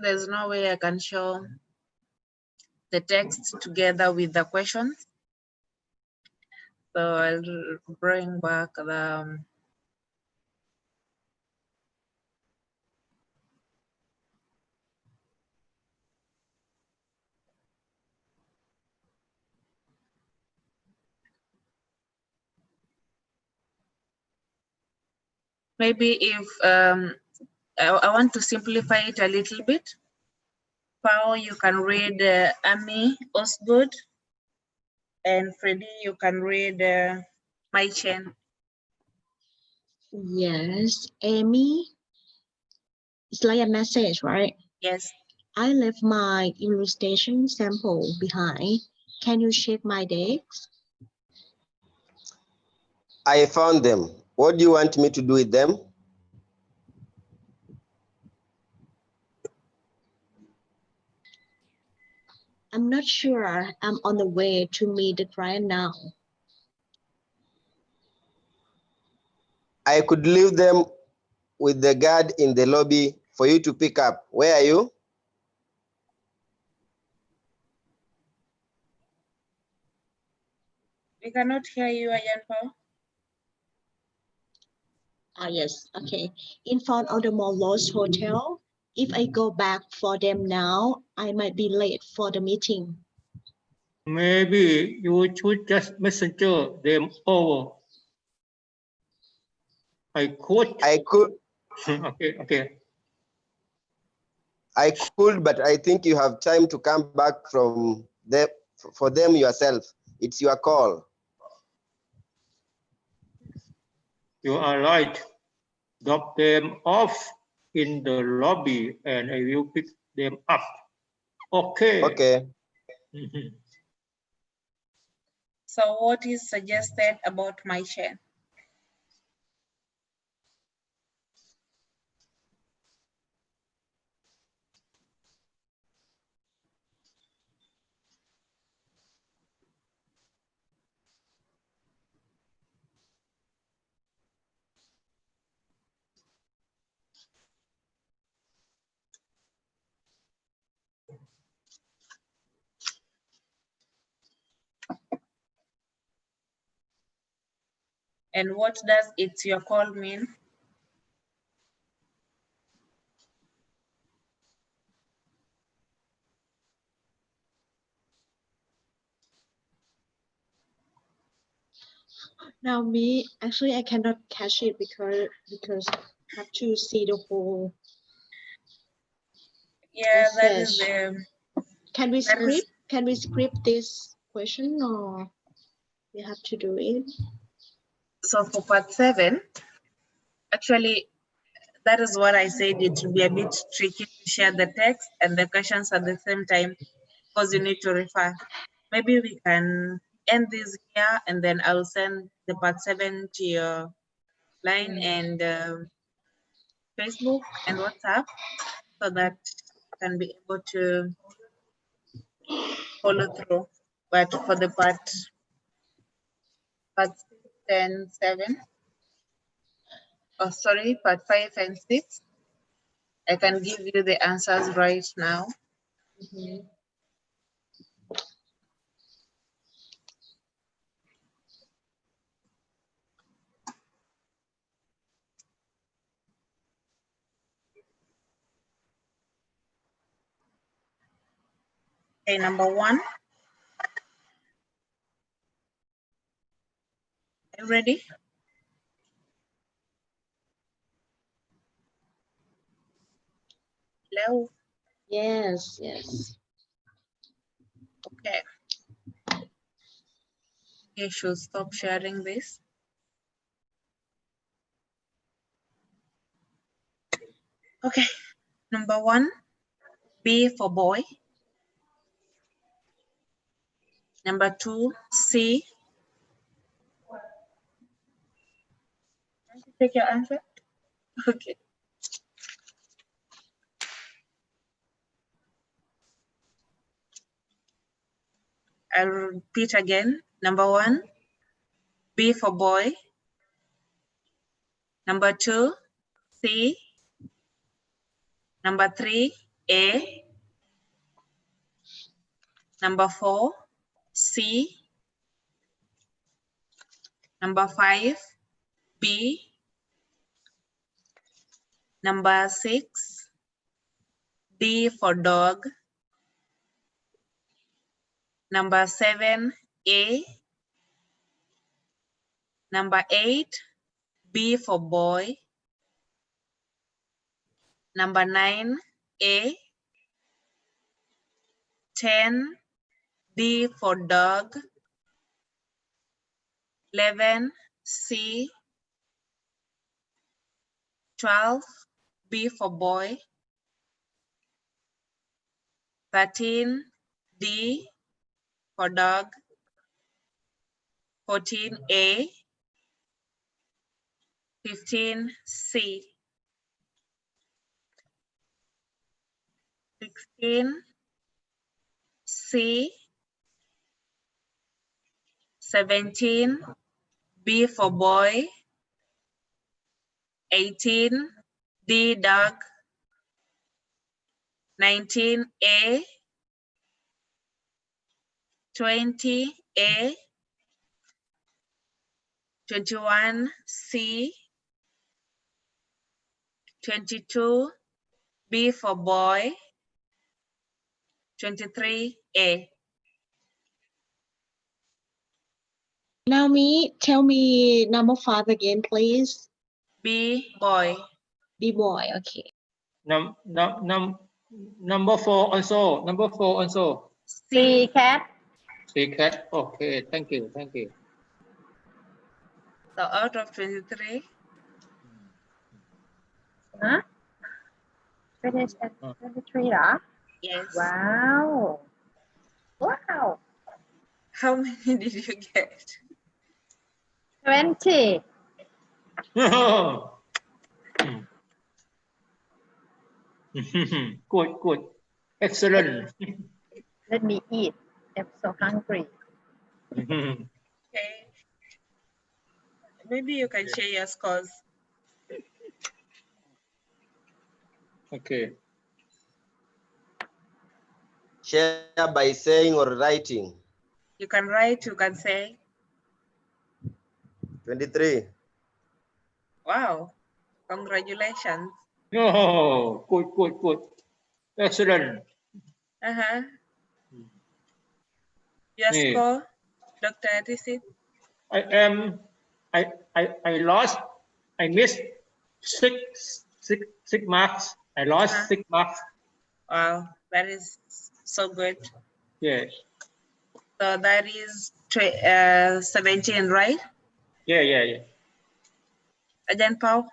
There's no way I can show the text together with the questions. So I'll bring back the maybe if I want to simplify it a little bit. Pao, you can read Ami Osgood, and Freddie, you can read My Chen. Yes, Amy. It's like a message, right? Yes. I left my illustration sample behind. Can you check my desk? I found them. What do you want me to do with them? I'm not sure. I'm on the way to meet the client now. I could leave them with the guard in the lobby for you to pick up. Where are you? We cannot hear you, Ayan Pao. Ah, yes, okay. In front of the Mall Lost Hotel. If I go back for them now, I might be late for the meeting. Maybe you should just messenger them over. I could. Okay. I could, but I think you have time to come back from them for them yourself. It's your call. You are right. Drop them off in the lobby and I will pick them up. Okay. Okay. So what is suggested about my chain? And what does "it's your call" mean? Now me, actually I cannot catch it because I have to see the whole Yeah, that is message. the. Can we that is- script? Can we script this question or we have to do it? So for part 7, actually, that is what I said. It will be a bit tricky to share the text and the questions at the same time because you need to refer. Maybe we can end this here and then I'll send the part 7 to your line and Facebook and WhatsApp so that you can be able to follow through. But for the part 6 and 7, sorry, part 5 and 6, I can give you the answers right now. Okay, number 1. Are you ready? Hello? Yes, yes. Okay. You should stop sharing this. Okay, number 1, B for boy. Number 2, C. Take your answer. Okay. I'll repeat again. Number 1, B for boy. Number 2, C. Number 3, A. Number 4, C. Number 5, B. Number 6, D for dog. Number 7, A. Number 8, B for boy. Number 9, A. 10, D for dog. 11, C. 12, B for boy. 13, D for dog. 14, A. 15, C. 16, C. 17, B for boy. 18, D dog. 19, A. 20, A. 21, C. 22, B for boy. 23, A. Now me, tell me number 5 again, please. B boy. B boy, okay. Number 4 also. Number 4 also. C cat. C cat. Okay. Thank you. Thank you. So out of 23, Huh? Finish at 23 hả? yes. Wow. Wow. How many did you get? 20. Good. Excellent. Let me eat. I'm so hungry. Okay. Maybe you can share your scores. Okay. Share by saying or writing. You can write, you can say. 23. Wow. Congratulations. Oh, good. Excellent. Uh-huh. Your Yeah. score, Dr. Atisit? I lost. I missed six marks. I lost 6 marks. Wow, that is so good. Yes. So that is 17, right? Yeah. Ajahn Pao?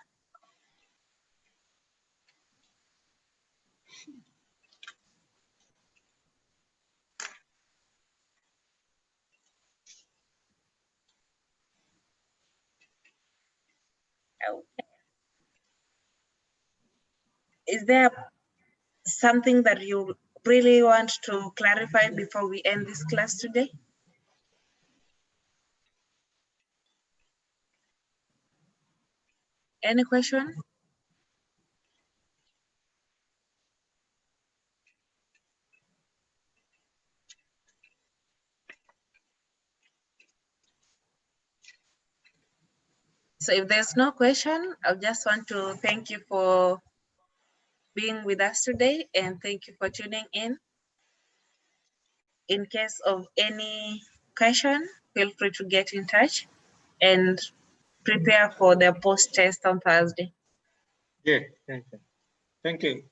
Okay. Is there something that you really want to clarify before we end this class today? Any question? So if there's no question, I just want to thank you for being with us today and thank you for tuning in. In case of any question, feel free to get in touch and prepare for the post test on Thursday. Yeah. Thank you.